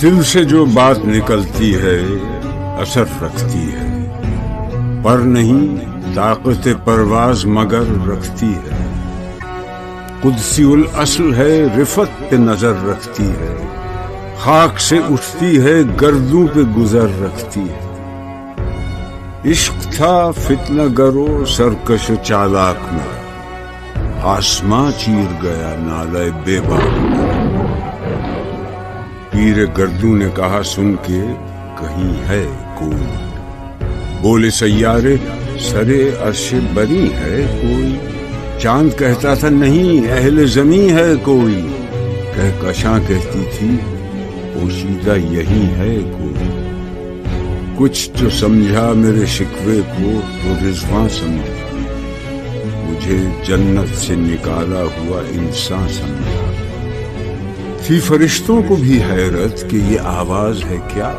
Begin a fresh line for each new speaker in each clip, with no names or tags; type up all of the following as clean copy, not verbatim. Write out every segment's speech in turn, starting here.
دل سے جو بات نکلتی ہے اثر رکھتی ہے، پر نہیں طاقت پرواز مگر رکھتی ہے۔ قدسی الاصل ہے، رفت پہ نظر رکھتی ہے، خاک سے اٹھتی ہے، گردوں پہ گزر رکھتی ہے۔ عشق تھا فتنہ گرو سرکش و چالاک میں، آسماں چیر گیا نالے بے باک میں۔ پیر گردوں نے کہا سن کے کہیں ہے کوئی، بولے سیارے سرے عرش بری ہے کوئی۔ چاند کہتا تھا نہیں اہل زمیں ہے کوئی، کہکشاں کہتی تھی پوشیدہ یہی ہے کوئی۔ کچھ تو سمجھا میرے شکوے کو تو رضواں سمجھا، مجھے جنت سے نکالا ہوا انسان سمجھا۔ تھی فرشتوں کو بھی حیرت کہ یہ آواز ہے کیا،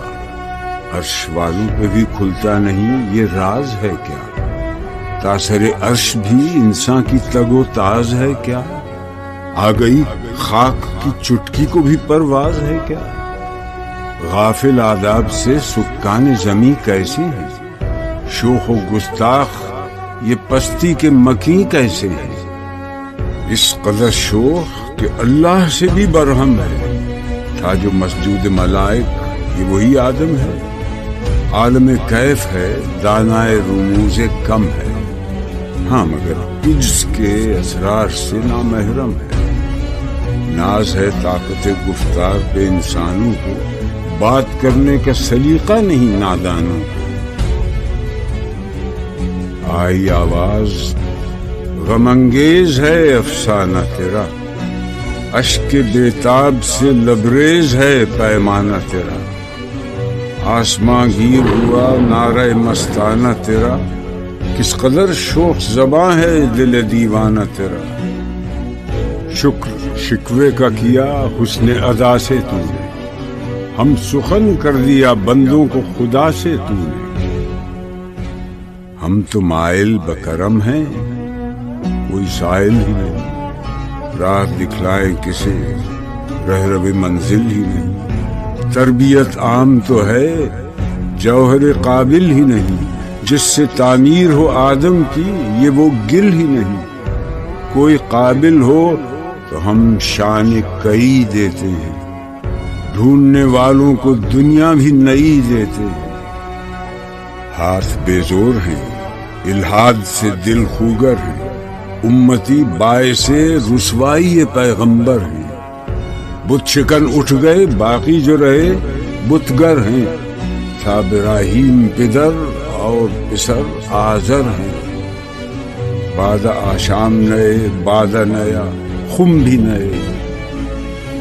عرش والوں پہ بھی کھلتا نہیں یہ راز ہے کیا۔ تاثر عرش بھی انسان کی تگ و تاز ہے کیا، آ گئی خاک کی چٹکی کو بھی پرواز ہے کیا۔ غافل آداب سے سکان زمیں کیسے ہیں، شوخ و گستاخ یہ پستی کے مکیں کیسے ہیں۔ اس قدر شوخ کہ اللہ سے بھی برہم ہے، تھا جو مسجود ملائک یہ وہی آدم ہے۔ عالم کیف ہے دانائے رموز کم ہے، ہاں مگر عجز کے اسرار سے نامحرم ہے۔ ناز ہے طاقت گفتار پہ انسانوں کو، بات کرنے کا سلیقہ نہیں نادانوں کو۔ آئی آواز غم انگیز ہے افسانہ تیرا، اشک بیتاب سے لبریز ہے پیمانہ تیرا۔ آسماں گیر ہوا نعرہ مستانہ تیرا، کس قدر شوخ زباں ہے دل دیوانہ تیرا۔ شکر شکوے کا کیا حسن ادا سے تو نے، ہم سخن کر دیا بندوں کو خدا سے تو نے۔ ہم تو مائل بکرم ہیں کوئی سائل ہی نہیں، راہ دکھلائیں کسے رہرو منزل ہی نہیں۔ تربیت عام تو ہے جوہر قابل ہی نہیں، جس سے تعمیر ہو آدم کی یہ وہ گل ہی نہیں۔ کوئی قابل ہو تو ہم شان کئی دیتے ہیں، ڈھونڈنے والوں کو دنیا بھی نئی دیتے ہیں۔ ہاتھ بے زور ہیں الحاد سے دل خوگر ہیں، امتی باعث رسوائی پیغمبر ہیں۔ بت شکن اٹھ گئے باقی جو رہے بتگر ہیں، تھا ابراہیم پدر اور پسر آزر ہیں۔ بعد آشام نئے بعد نیا خم بھی نئے،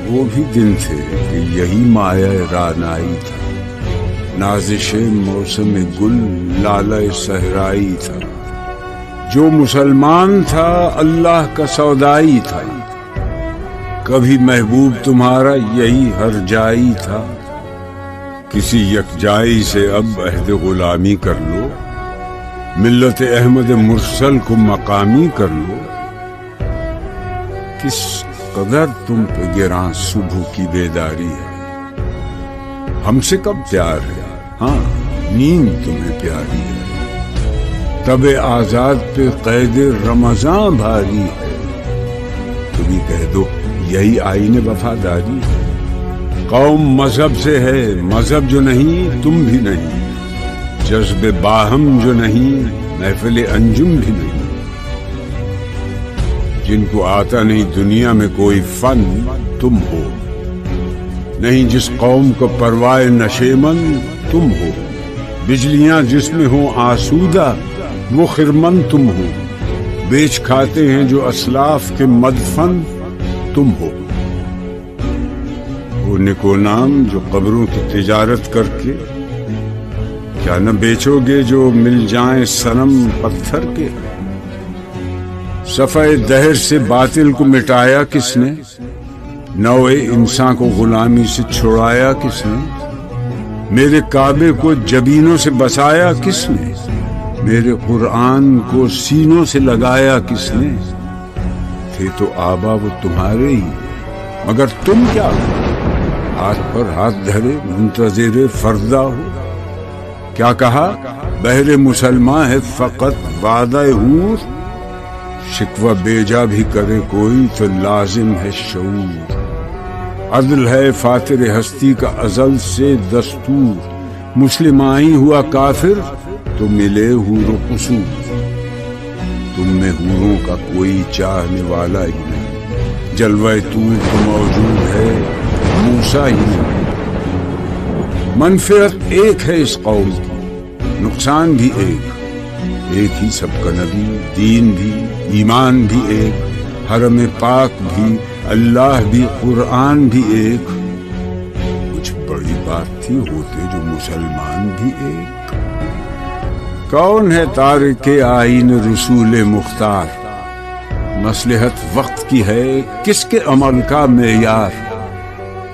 وہ بھی دن تھے کہ یہی مایہ رانائی تھا، نازش موسم گل لالہ صحرائی تھا۔ جو مسلمان تھا اللہ کا سودائی تھا، کبھی محبوب تمہارا یہی ہر جائی تھا۔ کسی یکجائی سے اب عہد غلامی کر لو، ملت احمد مرسل کو مقامی کر لو۔ کس قدر تم پہ گراں صبح کی بیداری ہے، ہم سے کب پیار ہے، ہاں نیند تمہیں پیاری ہے۔ تب آزاد پہ قید رمضاں بھاری ہے، تمہیں کہہ دو یہی آئین وفاداری ہے۔ قوم مذہب سے ہے مذہب جو نہیں تم بھی نہیں، جذب باہم جو نہیں محفل انجم بھی نہیں۔ جن کو آتا نہیں دنیا میں کوئی فن تم ہو، نہیں جس قوم کو پروائے نشیمن تم ہو۔ بجلیاں جس میں ہوں آسودہ وہ خرمن تم ہو، بیچ کھاتے ہیں جو اسلاف کے مدفن تم ہو۔ وہ نکو نام جو قبروں کی تجارت کر کے، کیا نہ بیچو گے جو مل جائیں صنم پتھر کے۔ صفحہ دہر سے باطل کو مٹایا کس نے، نوع انسان کو غلامی سے چھڑایا کس نے۔ میرے کعبے کو جبینوں سے بسایا کس نے، میرے قرآن کو سینوں سے لگایا کس نے۔ تھے تو آبا وہ تمہارے ہی، مگر تم کیا ہو؟ ہاتھ پر ہاتھ دھرے منتظر فردا ہو. کیا کہا؟ بہر مسلمان ہے فقط وعدہ حور. شکوہ بیجا بھی کرے کوئی تو لازم ہے شعور. عدل ہے فاتر ہستی کا ازل سے دستور. مسلمائی ہوا کافر تو ملے حور و قصور. تم میں حوروں کا کوئی چاہنے والا ہی نہیں. جلوہ طور تو موجود ہے موسیٰ ہی نہیں. منفعت ایک ہے اس قوم کی، نقصان بھی ایک ہی سب کا نبی، دین بھی، ایمان بھی ایک، حرم پاک بھی، اللہ بھی، قرآن بھی ایک. کچھ بڑی بات تھی ہوتے جو مسلمان بھی ایک. کون ہے تارک آئین رسول مختار؟ مصلحت وقت کی ہے کس کے عمل کا معیار؟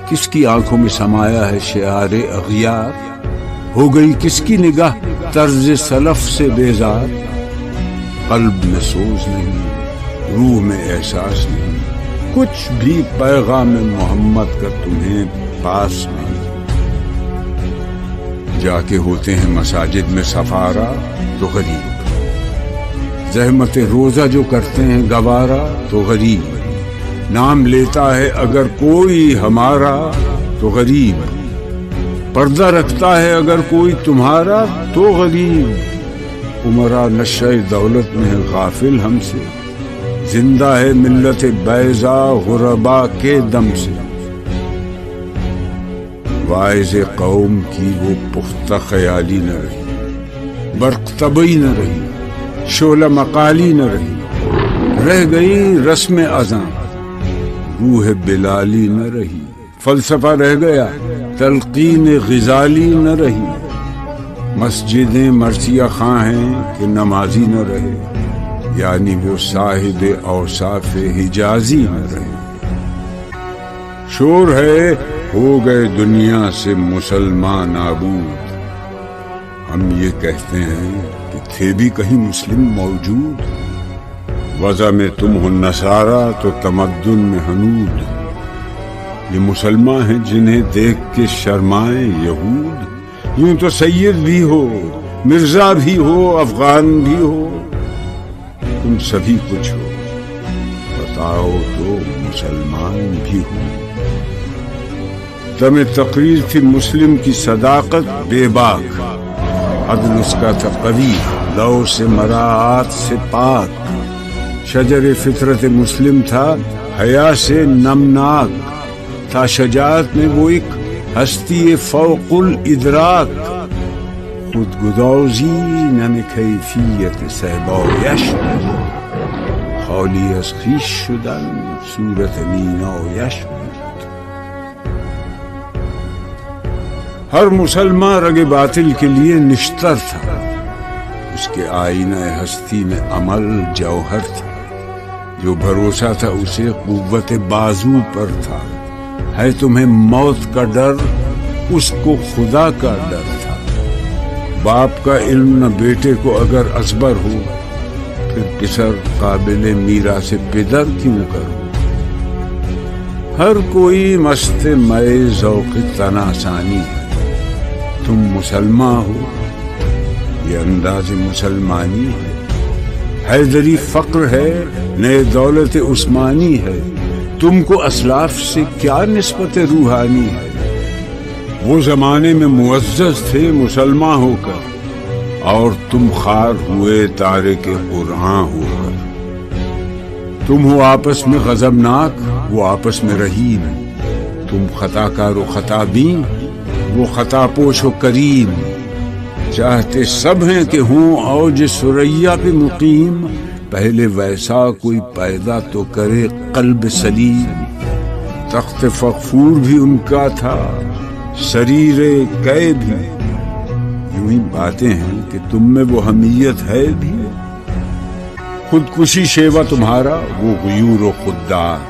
کس کی آنکھوں میں سمایا ہے شعار اغیار؟ ہو گئی کس کی نگاہ طرز سلف سے بیزار؟ قلب میں سوز نہیں، روح میں احساس نہیں، کچھ بھی پیغام محمد کا تمہیں پاس نہیں. جا کے ہوتے ہیں مساجد میں سفارا تو غریب، زحمت روزہ جو کرتے ہیں گوارا تو غریب. نام لیتا ہے اگر کوئی ہمارا تو غریب، پردہ رکھتا ہے اگر کوئی تمہارا تو غریب. عمرا نشہ دولت میں ہے غافل ہم سے، زندہ ہے ملت بیضا غربا کے دم سے. واعظ قوم کی وہ پختہ خیالی نہ رہی، برق طبعی نہ رہی، شعلہ مقالی نہ رہی. رہ گئی رسم اذاں، روح بلالی نہ رہی. فلسفہ رہ گیا، تلقین غزالی نہ رہی. مسجدیں مرثیہ خاں ہیں کہ نمازی نہ رہے، یعنی وہ صاحب اوصاف حجازی نہ رہے. شور ہے ہو گئے دنیا سے مسلمان نابود. ہم یہ کہتے ہیں کہ تھے بھی کہیں مسلم موجود. وضع میں تم ہو نصارا تو تمدن میں حنود. یہ مسلمان ہیں جنہیں دیکھ کے شرمائیں یہود. یوں تو سید بھی ہو، مرزا بھی ہو، افغان بھی ہو، تم سبھی کچھ ہو. بتاؤ تو مسلمان بھی ہو. دم تقریر تھی مسلم کی صداقت بے باک، عدل اس کا تھا قوی، لو سے مراعات سے پاک. شجر فطرت مسلم تھا حیا سے نمناک، تھا شجاعت میں وہ ایک ہستی فوق الادراک. خود گدازی نم کیفیت صحبایش بود، خالی از خویش شدن صورت مینایش بود. ہر مسلمان رگ باطل کے لیے نشتر تھا، اس کے آئینہ ہستی میں عمل جوہر تھا. جو بھروسہ تھا اسے قوت بازو پر تھا. ہے تمہیں موت کا ڈر، اس کو خدا کا ڈر تھا. باپ کا علم نہ بیٹے کو اگر ازبر ہو، پھر پسر قابل میراث پدر کیوں کرو. ہر کوئی مست مئے ذوق تناسانی ہے. تم مسلمان ہو، یہ انداز مسلمانی ہے. حیدری فقر ہے، نئے دولت عثمانی ہے. تم کو اسلاف سے کیا نسبت روحانی ہے. وہ زمانے میں معزز تھے مسلمان ہو کر، اور تم خار ہوئے تارک قرآن ہو کر. تم ہو آپس میں غضبناک، وہ آپس میں رحیم. تم خطا کار و خطا بین، وہ خطا پوش و کریم. چاہتے سب ہیں کہ ہوں اوج ثریا پہ مقیم. پہلے ویسا کوئی پیدا تو کرے قلب سلیم. تخت فغفور بھی ان کا تھا، سریر کئے بھی. یوں ہی باتیں ہیں کہ تم میں وہ حمیت ہے بھی. خودکشی شیوا تمہارا، وہ غیور و خوددار.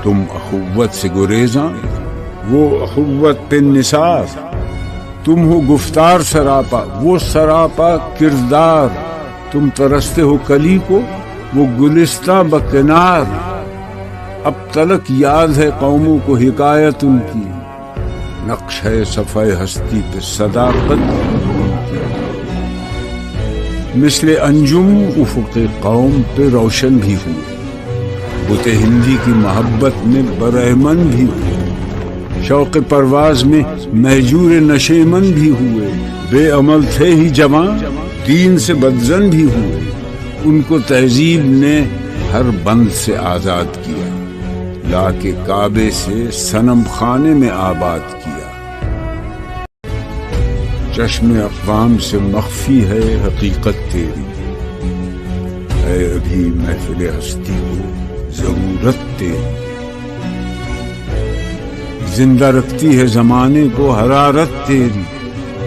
تم اخوت سے گریزاں، وہ اخوت پہ نثار. تم ہو گفتار سراپا، وہ سراپا کردار. تم ترستے ہو کلی کو، وہ گلستہ بکنار. اب تلک یاد ہے قوموں کو حکایت ان کی، نقش ہے صفحہ ہستی پہ صداقت ان کی، مثل انجم افق قوم پہ روشن بھی ہوئے، بت ہندی کی محبت میں برہمن بھی ہوئے، شوق پرواز میں مہجور نشیمن بھی ہوئے، بے عمل تھے ہی جوان دین سے بدزن بھی ہوئے، ان کو تہذیب نے ہر بند سے آزاد کیا، لا کے کعبے سے صنم خانے میں آباد کیا، چشم اقوام سے مخفی ہے حقیقت تیری، ہے ابھی محفل ہستی کو ضرورت تیری، زندہ رکھتی ہے زمانے کو حرارت تیری،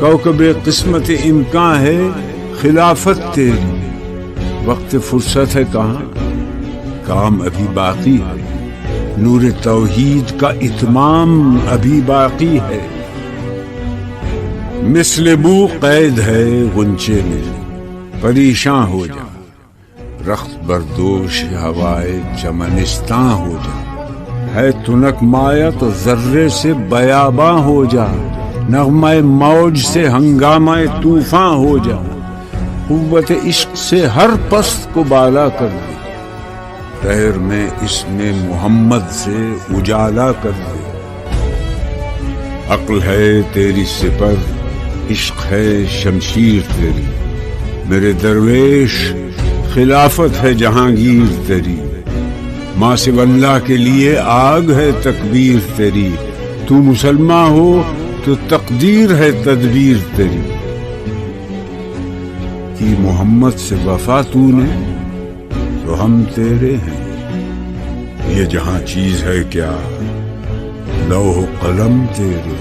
کوكب قسمت امکان ہے خلافت تیری، وقت فرصت ہے کہاں کام ابھی باقی ہے، نور توحید کا اتمام ابھی باقی ہے، مثل بو قید ہے غنچے میں پریشاں ہو جا، رخت بردوش ہوائے چمنستاں ہو جا، ہے تنک مایا تو ذرے سے بیاباں ہو جا، نغمہ موج سے ہنگامہ طوفاں ہو جا، قوت عشق سے ہر پست کو بالا کر دے، دہر میں اس میں محمد سے اجالا کر دے، عقل ہے تیری سپر عشق ہے شمشیر تیری، میرے درویش خلافت ہے جہانگیر تیری، ماں سے اللہ کے لیے آگ ہے تکبیر تیری، تو مسلمان ہو تو تقدیر ہے تدبیر تیری، کی محمد سے وفا تو نے تو ہم تیرے ہیں، یہ جہاں چیز ہے کیا لوح قلم تیرے۔